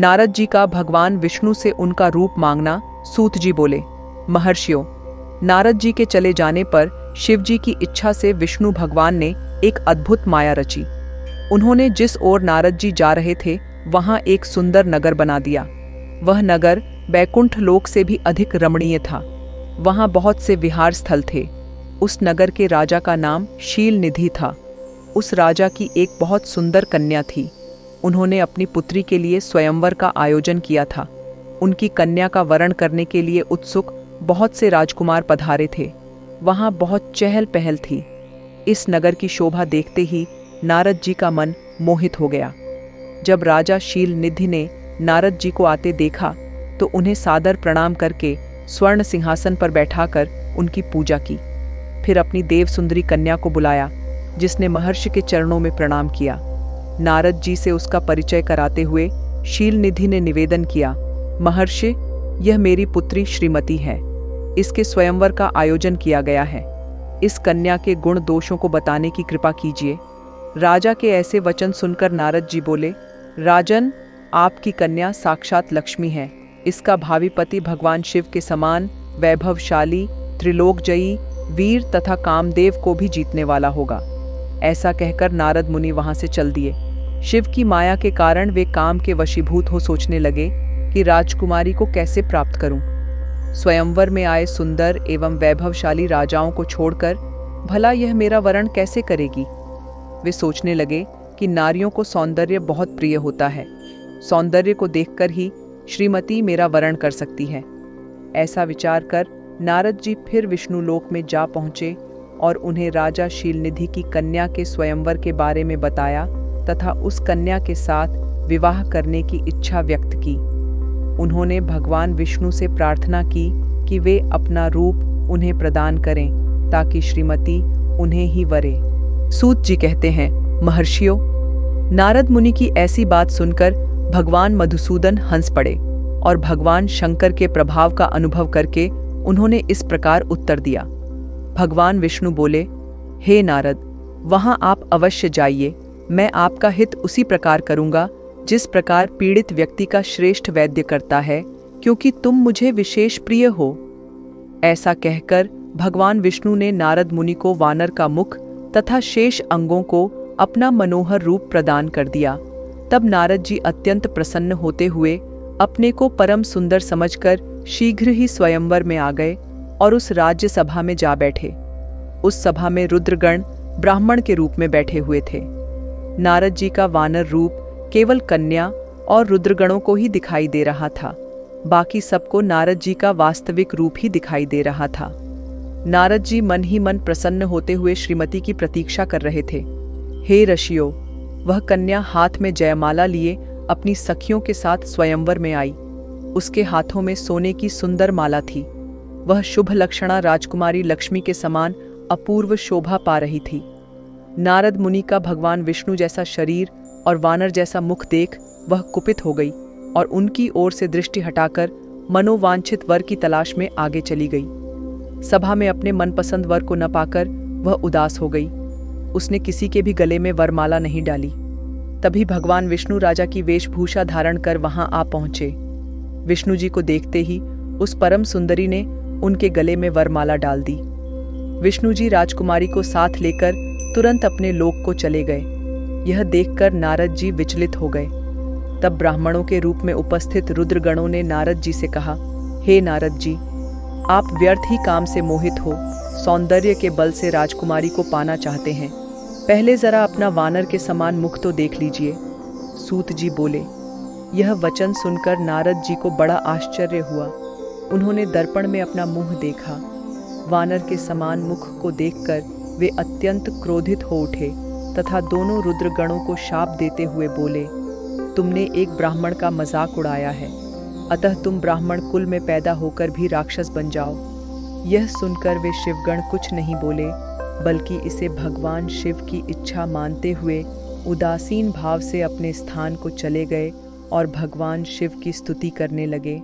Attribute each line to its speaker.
Speaker 1: नारद जी का भगवान विष्णु से उनका रूप मांगना। सूत जी बोले, महर्षियों, नारद जी के चले जाने पर शिव जी की इच्छा से विष्णु भगवान ने एक अद्भुत माया रची। उन्होंने जिस ओर नारद जी जा रहे थे वहां एक सुंदर नगर बना दिया। वह नगर बैकुंठ लोक से भी अधिक रमणीय था। वहां बहुत से विहार स्थल थे। उस नगर के राजा का नाम शील निधि था। उस राजा की एक बहुत सुंदर कन्या थी। उन्होंने अपनी पुत्री के लिए स्वयंवर का आयोजन किया था। उनकी कन्या का वरण करने के लिए उत्सुक बहुत से राजकुमार पधारे थे। वहां बहुत चहल पहल थी। इस नगर की शोभा देखते ही नारद जी का मन मोहित हो गया। जब राजा शील निधि ने नारद जी को आते देखा तो उन्हें सादर प्रणाम करके स्वर्ण सिंहासन पर बैठाकर उनकी पूजा की। फिर अपनी देव सुंदरी कन्या को बुलाया, जिसने महर्षि के चरणों में प्रणाम किया। नारद जी से उसका परिचय कराते हुए शील निधि ने निवेदन किया, महर्षि, यह मेरी पुत्री श्रीमती है। इसके स्वयंवर का आयोजन किया गया है। इस कन्या के गुण दोषों को बताने की कृपा कीजिए। राजा के ऐसे वचन सुनकर नारद जी बोले, राजन, आपकी कन्या साक्षात लक्ष्मी है। इसका भावी पति भगवान शिव के समान वैभवशाली, त्रिलोकजयी, वीर तथा कामदेव को भी जीतने वाला होगा। ऐसा कहकर नारद मुनि वहां से चल दिए। शिव की माया के कारण वे काम के वशीभूत हो सोचने लगे कि राजकुमारी को कैसे प्राप्त करूं। स्वयंवर में आए सुंदर एवं वैभवशाली राजाओं को छोड़कर भला यह मेरा वरण कैसे करेगी। वे सोचने लगे कि नारियों को सौंदर्य बहुत प्रिय होता है। सौंदर्य को देखकर ही श्रीमती मेरा वरण कर सकती है। ऐसा विचार कर नारद जी फिर विष्णु लोक में जा पहुंचे और उन्हें राजा शीलनिधि की कन्या के स्वयंवर के बारे में बताया तथा उस कन्या के साथ विवाह करने की इच्छा व्यक्त की। उन्होंने भगवान विष्णु से प्रार्थना की कि वे अपना रूप उन्हें प्रदान करें ताकि श्रीमती उन्हें ही वरे। सूत जी कहते हैं, महर्षियों, नारद मुनि की ऐसी बात सुनकर भगवान मधुसूदन हंस पड़े और भगवान शंकर के प्रभाव का अनुभव करके उन्होंने इस प्रकार उत्तर दिया। भगवान विष्णु बोले, हे नारद, वहां आप अवश्य जाइए। मैं आपका हित उसी प्रकार करूंगा जिस प्रकार पीड़ित व्यक्ति का श्रेष्ठ वैद्य करता है, क्योंकि तुम मुझे विशेष प्रिय हो। ऐसा कहकर भगवान विष्णु ने नारद मुनि को वानर का मुख तथा शेष अंगों को अपना मनोहर रूप प्रदान कर दिया। तब नारद जी अत्यंत प्रसन्न होते हुए अपने को परम सुंदर समझकर शीघ्र ही स्वयंवर में आ गए और उस राज्य सभा में जा बैठे। उस सभा में रुद्रगण ब्राह्मण के रूप में बैठे हुए थे। नारद जी का वानर रूप केवल कन्या और रुद्रगणों को ही दिखाई दे रहा था। बाकी सबको नारद जी का वास्तविक रूप ही दिखाई दे रहा था। नारद जी मन ही मन प्रसन्न होते हुए श्रीमती की प्रतीक्षा कर रहे थे। हे ऋषियों, वह कन्या हाथ में जयमाला लिए अपनी सखियों के साथ स्वयंवर में आई। उसके हाथों में सोने की सुंदर माला थी। वह शुभ लक्षणा राजकुमारी लक्ष्मी के समान अपूर्व शोभा पा रही थी। नारद मुनि का भगवान विष्णु जैसा शरीर और वानर जैसा मुख देख वह कुपित हो गई और उनकी ओर से दृष्टि हटाकर मनोवांछित वर की तलाश में आगे चली गई। सभा में अपने मनपसंद वर को न पाकर वह उदास हो गई। उसने किसी के भी गले में वरमाला नहीं डाली। तभी भगवान विष्णु राजा की वेशभूषा धारण कर वहां आ पहुंचे। विष्णु जी को देखते ही उस परम सुंदरी ने उनके गले में वरमाला डाल दी। विष्णु जी राजकुमारी को साथ लेकर तुरंत अपने लोक को चले गए। यह देखकर नारद जी विचलित हो गए। तब ब्राह्मणों के रूप में उपस्थित रुद्रगणों ने नारद जी से कहा, हे नारद जी, आप व्यर्थ ही काम से मोहित हो सौंदर्य के बल से राजकुमारी को पाना चाहते हैं। पहले जरा अपना वानर के समान मुख तो देख लीजिए। सूत जी बोले। यह वचन सुनकर नारद जी को बड़ा आश्चर्य हुआ। उन्होंने दर्पण में अपना मुंह देखा। वानर के समान मुख को देखकर वे अत्यंत क्रोधित हो उठे तथा दोनों रुद्रगणों को शाप देते हुए बोले, तुमने एक ब्राह्मण का मजाक उड़ाया है, अतः तुम ब्राह्मण कुल में पैदा होकर भी राक्षस बन जाओ। यह सुनकर वे शिवगण कुछ नहीं बोले, बल्कि इसे भगवान शिव की इच्छा मानते हुए उदासीन भाव से अपने स्थान को चले गए और भगवान शिव की स्तुति करने लगे।